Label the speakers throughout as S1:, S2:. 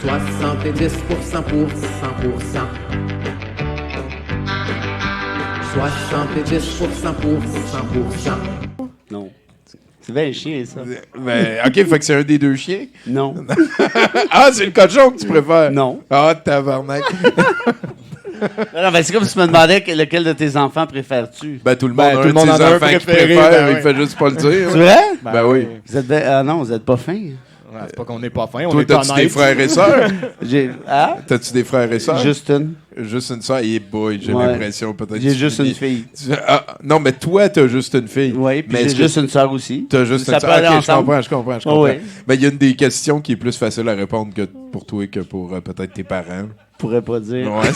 S1: 70% pour 100%. 70% pour 100%.
S2: Non. C'est bien chien, ça.
S3: Ben, OK, fait que c'est un des deux chiens.
S2: Non.
S3: Ah, c'est le cochon que tu préfères.
S2: Non.
S3: Ah, tabarnak.
S2: Non, ben, c'est comme si tu me demandais lequel de tes enfants préfères-tu.
S3: Ben, tout le monde
S4: Ben,
S3: a
S4: tout le monde
S3: un de
S4: en a
S3: ses
S4: un
S3: enfants qu'il
S4: préféré,
S3: préfère,
S4: ben
S3: il
S4: oui.
S3: fait juste pas le dire.
S2: C'est vrai?
S3: Ben oui.
S2: Vous êtes ah non, vous êtes pas fin.
S4: Ouais, c'est pas qu'on n'est pas fin, on
S3: Toi,
S4: est
S3: t'as-tu des
S4: honnête.
S3: frères et sœurs?
S2: Ah?
S3: T'as-tu des frères et sœurs?
S2: Juste une.
S3: Juste une sœur? Et boy, j'ai
S2: Ouais.
S3: l'impression peut-être.
S2: J'ai
S3: que
S2: juste
S3: tu
S2: une
S3: dis-
S2: fille.
S3: Ah, non, mais toi, t'as juste une fille.
S2: Oui, puis
S3: Mais
S2: j'ai
S3: est-ce que
S2: juste une sœur aussi.
S3: T'as juste
S2: Ça
S3: une
S2: peut
S3: sœur.
S2: aller
S3: Ok,
S2: ensemble.
S3: je comprends.
S2: Oh, oui.
S3: Ben, il y a une des questions qui est plus facile à répondre que pour toi que pour peut-être tes parents.
S2: Je pourrais pas dire.
S3: Ouais.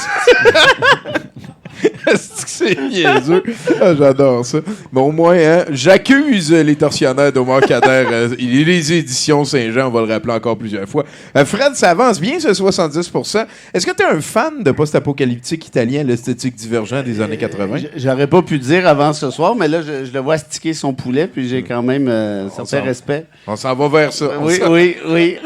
S3: Est-ce que c'est niaiseux? Ah, j'adore ça. Mais au moins, hein, j'accuse les tortionnaires d'Omar Kader. Il est les éditions Saint-Jean, on va le rappeler encore plusieurs fois. Fred, ça avance bien, ce 70%. Est-ce que tu es un fan de post-apocalyptique italien, l'esthétique divergent des années 80?
S2: J'aurais pas pu dire avant ce soir, mais là, je le vois sticker son poulet, puis j'ai quand même certain
S3: s'en-
S2: respect.
S3: On s'en va vers ça.
S2: Oui, oui, oui.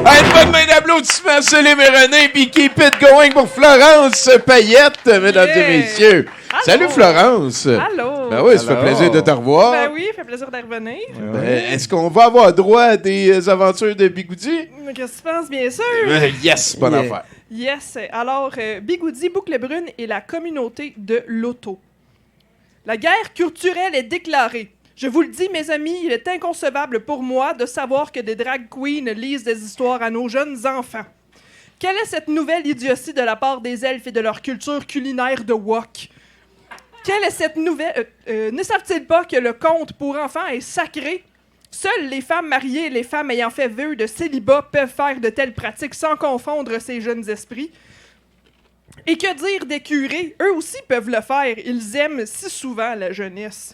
S3: Hey, une bonne main d'applaudissements, Céline et René, puis keep it going pour Florence Payette, mesdames et messieurs.
S5: Allô.
S3: Salut Florence.
S5: Allô?
S3: Ben oui, ça fait plaisir de te revoir.
S5: Ben oui, ça fait plaisir d'y revenir.
S3: Est-ce qu'on va avoir droit à des aventures de Bigoudi?
S5: Mais qu'est-ce que tu penses, bien sûr?
S3: Yes, bonne
S2: Yeah.
S3: affaire.
S5: Yes. Alors, Bigoudi, Boucle Brune et la communauté de l'auto. La guerre culturelle est déclarée. Je vous le dis, mes amis, il est inconcevable pour moi de savoir que des drag queens lisent des histoires à nos jeunes enfants. Quelle est cette nouvelle idiotie de la part des elfes et de leur culture culinaire de wok? Quelle est cette nouvelle... ne savent-ils pas que le conte pour enfants est sacré? Seules les femmes mariées et les femmes ayant fait vœu de célibat peuvent faire de telles pratiques sans confondre ces jeunes esprits. Et que dire des curés? Eux aussi peuvent le faire. Ils aiment si souvent la jeunesse.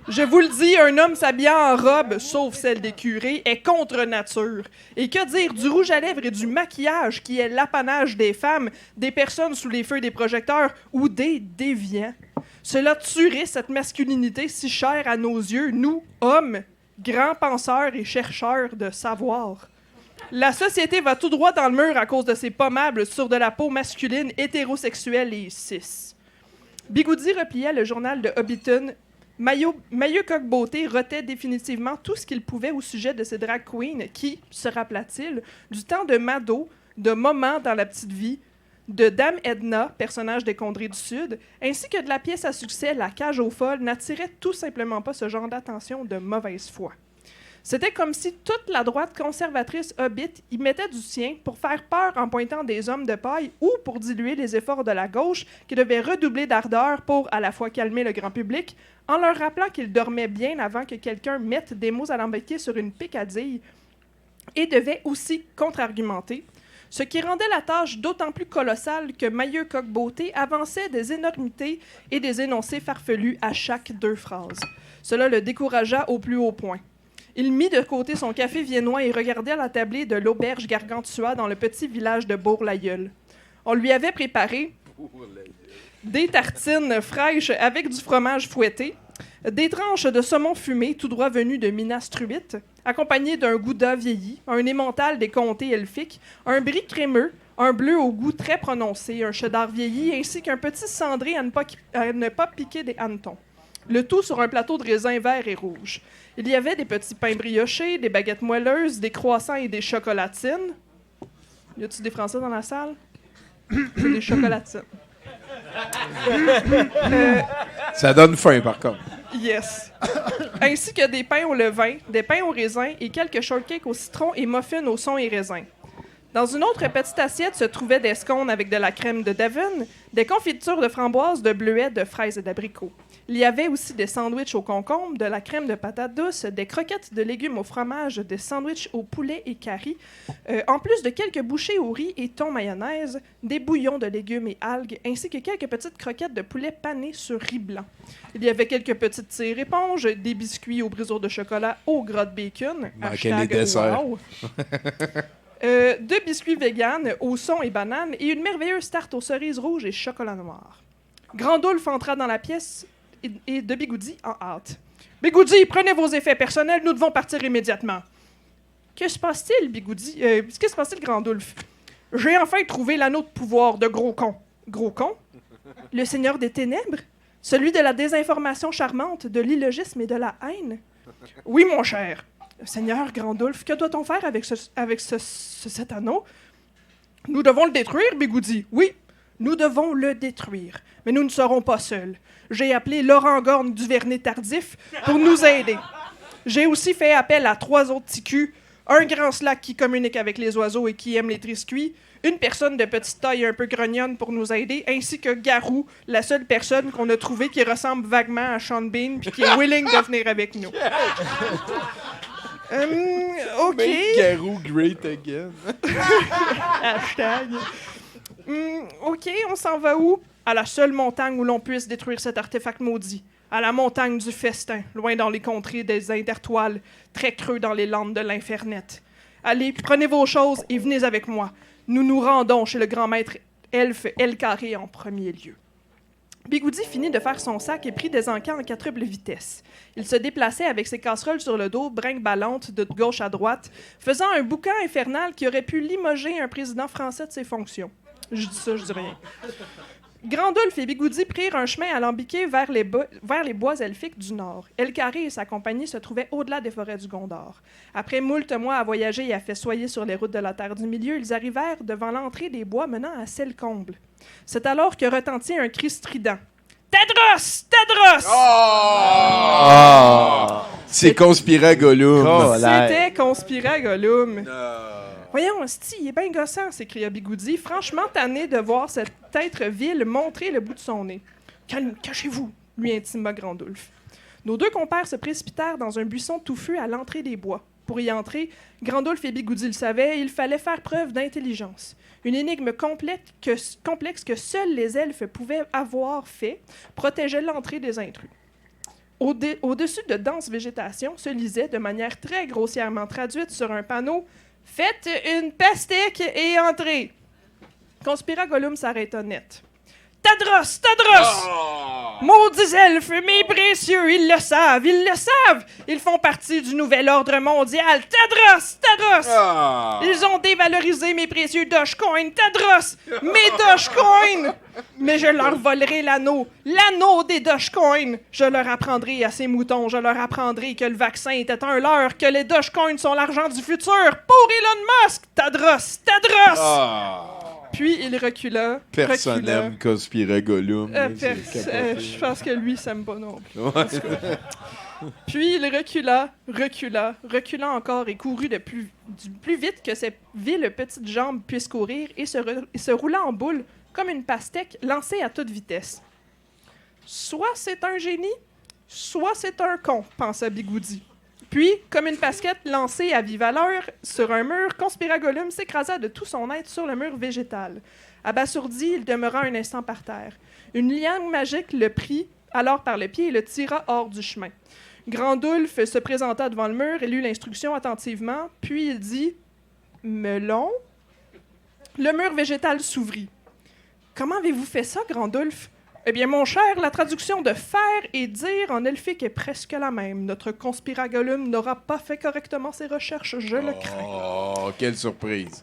S5: Je vous le dis, un homme s'habillant en robe, sauf celle des curés, est contre nature. Et que dire du rouge à lèvres et du maquillage qui est l'apanage des femmes, des personnes sous les feux des projecteurs ou des déviants? Cela tuerait cette masculinité si chère à nos yeux, nous, hommes, grands penseurs et chercheurs de savoir. La société va tout droit dans le mur à cause de ces pommables sur de la peau masculine, hétérosexuelle et cis. Bigoudi repliait le journal de Hobbiton. Maillot Coq-Beauté rotait définitivement tout ce qu'il pouvait au sujet de ces drag queens qui, se rappela-t-il, du temps de Mado, de Moment dans la petite vie, de Dame Edna, personnage des Contrées du Sud, ainsi que de la pièce à succès La Cage aux Folles, n'attirait tout simplement pas ce genre d'attention de mauvaise foi. C'était comme si toute la droite conservatrice Hobbit y mettait du sien pour faire peur en pointant des hommes de paille ou pour diluer les efforts de la gauche qui devait redoubler d'ardeur pour à la fois calmer le grand public en leur rappelant qu'ils dormaient bien avant que quelqu'un mette des mots alambiqués sur une picadille et devait aussi contre-argumenter, ce qui rendait la tâche d'autant plus colossale que Maillot Coq-Beauté avançait des énormités et des énoncés farfelus à chaque 2 phrases. Cela le découragea au plus haut point. Il mit de côté son café viennois et regardait la tablée de l'auberge Gargantua dans le petit village de Bourg-l'Aïeul. On lui avait préparé des tartines fraîches avec du fromage fouetté, des tranches de saumon fumé tout droit venu de Minas Truite, accompagnées d'un gouda vieilli, un émental des comtés elfiques, un brie crémeux, un bleu au goût très prononcé, un cheddar vieilli, ainsi qu'un petit cendré à ne pas piquer des hannetons. Le tout sur un plateau de raisins verts et rouges. Il y avait des petits pains briochés, des baguettes moelleuses, des croissants et des chocolatines. Y a-t-il des Français dans la salle? C'est des chocolatines.
S3: Ça donne faim, par contre.
S5: Yes. Ainsi que des pains au levain, des pains au raisin et quelques shortcakes au citron et muffins au son et raisin. Dans une autre petite assiette se trouvaient des scones avec de la crème de Devon, des confitures de framboises, de bleuets, de fraises et d'abricots. Il y avait aussi des sandwichs au concombre, de la crème de patate douce, des croquettes de légumes au fromage, des sandwichs au poulet et curry, en plus de quelques bouchées au riz et thon mayonnaise, des bouillons de légumes et algues, ainsi que quelques petites croquettes de poulet panées sur riz blanc. Il y avait quelques petites tires éponges, des biscuits aux brisures de chocolat au gras de bacon.
S3: Manquait les desserts.
S5: Wow. 2 biscuits véganes au son et banane et une merveilleuse tarte aux cerises rouges et chocolat noir. Grandulf entra dans la pièce et de Bigoudi en hâte. « Bigoudi, prenez vos effets personnels, nous devons partir immédiatement. »« Que se passe-t-il, Bigoudi? Que se passe-t-il, Grandulf? »« J'ai enfin trouvé l'anneau de pouvoir de Gros Con. »« Gros Con? Le seigneur des ténèbres? Celui de la désinformation charmante, de l'illogisme et de la haine? »« Oui, mon cher. »« Seigneur Grandulf, que doit-on faire avec cet anneau? »« Nous devons le détruire, Bigoudi. Oui, nous devons le détruire. Mais nous ne serons pas seuls. J'ai appelé Laurent Gorne du Vernet-Tardif pour nous aider. J'ai aussi fait appel à 3 autres ticus, un grand slack qui communique avec les oiseaux et qui aime les triscuits, une personne de petite taille un peu grognonne pour nous aider, ainsi que Garou, la seule personne qu'on a trouvée qui ressemble vaguement à Sean Bean puis qui est willing de venir avec nous. OK.
S3: Make Garou great again.
S5: Hashtag. OK, on s'en va où? À la seule montagne où l'on puisse détruire cet artefact maudit. À la montagne du festin, loin dans les contrées des intertoiles, très creux dans les landes de l'infernet. Allez, prenez vos choses et venez avec moi. Nous nous rendons chez le grand maître elfe El-Carré en premier lieu. Bigoudi finit de faire son sac et prit des encans en 4 vitesses. Il se déplaçait avec ses casseroles sur le dos, brinque-ballante de gauche à droite, faisant un boucan infernal qui aurait pu limoger un président français de ses fonctions. Je dis ça, je dis rien. Grandulf et Bigoudi prirent un chemin alambiqué vers les bois elfiques du nord. El-Carré et sa compagnie se trouvaient au-delà des forêts du Gondor. Après moult mois à voyager et à festoyer sur les routes de la Terre du Milieu, ils arrivèrent devant l'entrée des bois menant à Selcomble. C'est alors que retentit un cri strident. « Tadros! Tadros!
S3: C'est conspiré Gollum.
S2: Oh,
S5: C'était conspiré Gollum. Voyons, hostie, il est bien gossant, s'écria Bigoudi, franchement tanné de voir cet être vil montrer le bout de son nez. Cachez-vous, lui intima Grandulf. Nos 2 compères se précipitèrent dans un buisson touffu à l'entrée des bois. Pour y entrer, Grandulf et Bigoudi le savaient, il fallait faire preuve d'intelligence. Une énigme complexe que seuls les elfes pouvaient avoir fait protégeait l'entrée des intrus. Au-dessus de dense végétation se lisait, de manière très grossièrement traduite sur un panneau, « Faites une pastèque et entrez ». Conspira Gollum s'arrêta net. « Tadros! Tadros! Maudits elfes, mes précieux, ils le savent! Ils font partie du nouvel ordre mondial! Tadros! Tadros! Ils ont dévalorisé mes précieux Dogecoin! Tadros! Mes Dogecoin! Mais je leur volerai l'anneau des Dogecoin! Je leur apprendrai à ces moutons, je leur apprendrai que le vaccin était un leurre, que les Dogecoin sont l'argent du futur! Pour Elon Musk! Tadros! Tadros! Puis il recula.
S3: Personne n'aime conspirer Gollum.
S5: Je pense que lui, ça me pas non plus. Puis il recula encore et courut du plus vite que ses viles petites jambes puissent courir et se roula en boule comme une pastèque lancée à toute vitesse. Soit c'est un génie, soit c'est un con, pensa Bigoudi. Puis, comme une pasquette lancée à vive allure sur un mur, Conspira Gollum s'écrasa de tout son être sur le mur végétal. Abasourdi, il demeura un instant par terre. Une liane magique le prit alors par le pied et le tira hors du chemin. Grandulf se présenta devant le mur et lut l'instruction attentivement, puis il dit « Melon ?» Le mur végétal s'ouvrit. « Comment avez-vous fait ça, Grandulf ?» Eh bien, mon cher, la traduction de « faire » et « dire » en elfique est presque la même. Notre conspira Gollum n'aura pas fait correctement ses recherches, je le crains.
S3: Oh, quelle surprise!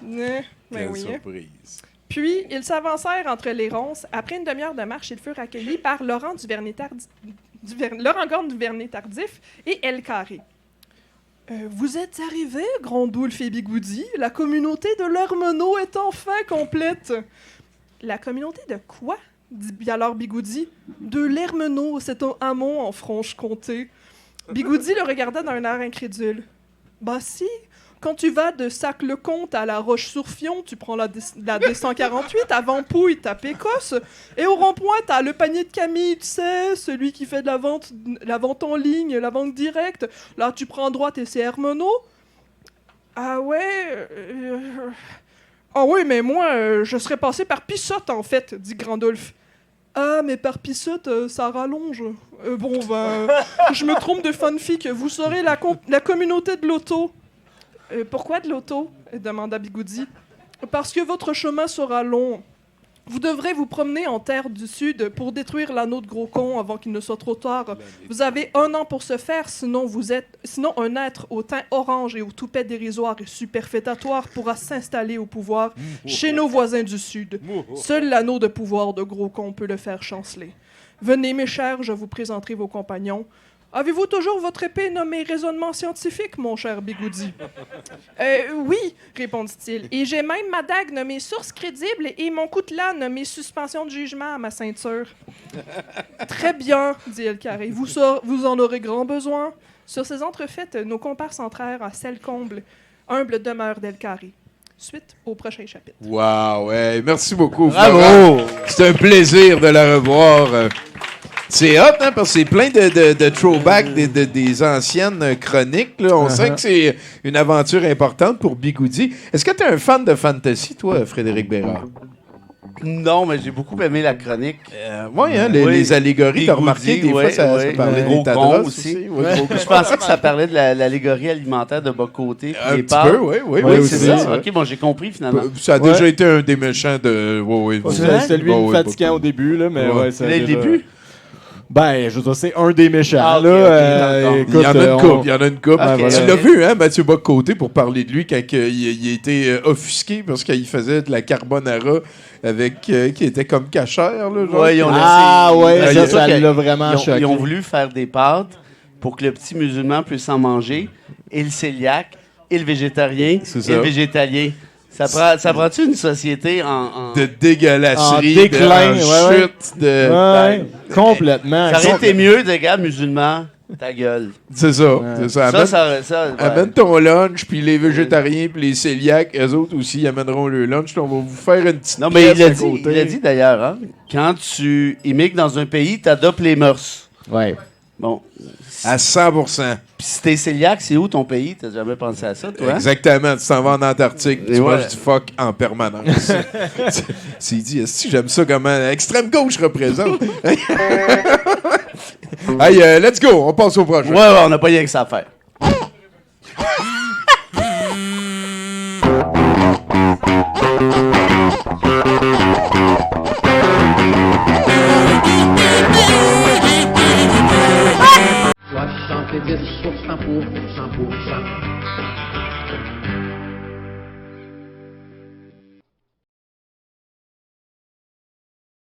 S3: Quelle surprise!
S5: Puis, ils s'avancèrent entre les ronces. Après une demi-heure de marche, ils furent accueillis par Laurent Gorne du Vernet-Tardif et El-Carré. Vous êtes arrivés, Grandulf et Bigoudi. La communauté de l'Hermenot est enfin complète. La communauté de quoi? dit alors Bigoudi. De l'Hermenot, c'est un hameau en Franche-Comté. Bigoudi le regarda d'un air incrédule. Bah si, quand tu vas de Sac-le-Comte à La Roche-sur-Fion, tu prends la D148, à Vampouille, t'as Pécosse, et au rond-point, t'as le panier de Camille, tu sais, celui qui fait de la vente en ligne, la vente directe. Là, tu prends à droite et c'est Hermenot. Ah ouais... Ah oui, mais moi, je serais passé par Pissotte, en fait, dit Grandolphe. Ah, mais par Pissotte, ça rallonge. Bon, ben, je me trompe de fanfic. Vous serez la communauté de l'auto. Pourquoi de l'auto? Demanda Bigoudi. Parce que votre chemin sera long. Vous devrez vous promener en terre du Sud pour détruire l'anneau de Gros Con avant qu'il ne soit trop tard. Vous avez 1 an pour ce faire, sinon un être au teint orange et au toupet dérisoire et superfétatoire pourra s'installer au pouvoir chez nos voisins du Sud. Seul l'anneau de pouvoir de Gros Con peut le faire chanceler. Venez, mes chers, je vous présenterai vos compagnons. Avez-vous toujours votre épée nommée raisonnement scientifique, mon cher Bigoudi? Oui, répondit-il. Et j'ai même ma dague nommée source crédible et mon coutelas nommé suspension de jugement à ma ceinture. Très bien, dit El Carré. Vous en aurez grand besoin. Sur ces entrefaites, nos comparses entrèrent à Celle-Comble, humble demeure d'El Carré. Suite au prochain chapitre.
S3: Wow, ouais, merci beaucoup.
S2: Bravo!
S3: Florent. C'est un plaisir de la revoir. C'est hot, hein, parce que c'est plein de throwbacks des anciennes chroniques. Là. On sent que c'est une aventure importante pour Bigoudi. Est-ce que tu es un fan de fantasy, toi, Frédéric Bérard?
S2: Non, mais j'ai beaucoup aimé la chronique.
S3: Oui, hein,
S2: Oui.
S3: les allégories, t'as
S2: Bigoudi,
S3: remarqué, des fois,
S2: ouais,
S3: ça
S2: ouais.
S3: parlait
S2: Gros
S3: des Tadros
S2: con aussi.
S3: Ouais, gros con.
S2: Je pensais que ça parlait de l'allégorie alimentaire de Bocoté.
S3: Un petit peu, oui,
S2: Oui,
S3: aussi.
S2: c'est ça.
S3: Ouais.
S2: OK, bon, j'ai compris finalement.
S3: Ça a déjà été un des méchants de...
S4: C'est lui le fatigant au début, là, mais ouais, c'est
S2: Le début?
S4: Ben, je veux dire, c'est un des méchants,
S2: Ah, ok,
S4: là.
S2: ok,
S4: Écoute,
S3: Il y en a une couple.
S2: Ok,
S3: Tu
S2: voilà.
S3: l'as vu, hein, Mathieu Bock-Côté, pour parler de lui, quand il a été offusqué parce qu'il faisait de la carbonara avec qui était comme cachère, là, genre.
S2: Ouais, ils ont
S4: Ah,
S2: laissé-
S4: ouais,
S2: c'est
S4: ça
S2: qu'ils-
S4: l'a vraiment choqué.
S2: Ils ont voulu faire des pâtes pour que le petit musulman puisse en manger, et le cœliaque, et le végétarien,
S3: C'est
S2: et
S3: ça.
S2: le végétalien. Ça prend-tu une société en...
S3: De dégueulasserie,
S4: En déclin,
S3: de
S4: ouais,
S3: chute, de...
S4: Ouais, complètement.
S2: Ça aurait été mieux de gars musulman, ta gueule.
S3: C'est ça, c'est ça.
S2: Ça, ouais.
S3: Amène ton lunch, puis les végétariens, puis les cœliaques, eux autres aussi, ils amèneront le lunch. On va vous faire une petite
S2: Non, mais
S3: pièce
S2: il
S3: à
S2: a dit,
S3: côté.
S2: il a dit d'ailleurs, hein, quand tu immigres dans un pays, tu adoptes les mœurs.
S4: Ouais.
S2: Bon.
S3: À 100%.
S2: Puis si t'es cœliaque, c'est où ton pays? T'as jamais pensé à ça, toi?
S3: Exactement. Tu t'en vas en Antarctique,
S2: Et
S3: tu
S2: voilà.
S3: manges du fuck en permanence. C'est dit, est-ce que j'aime ça comment extrême gauche représente? Hey, let's go, on passe au prochain.
S2: Ouais, on n'a pas rien que ça à faire.
S1: Soixante-dix pour cent,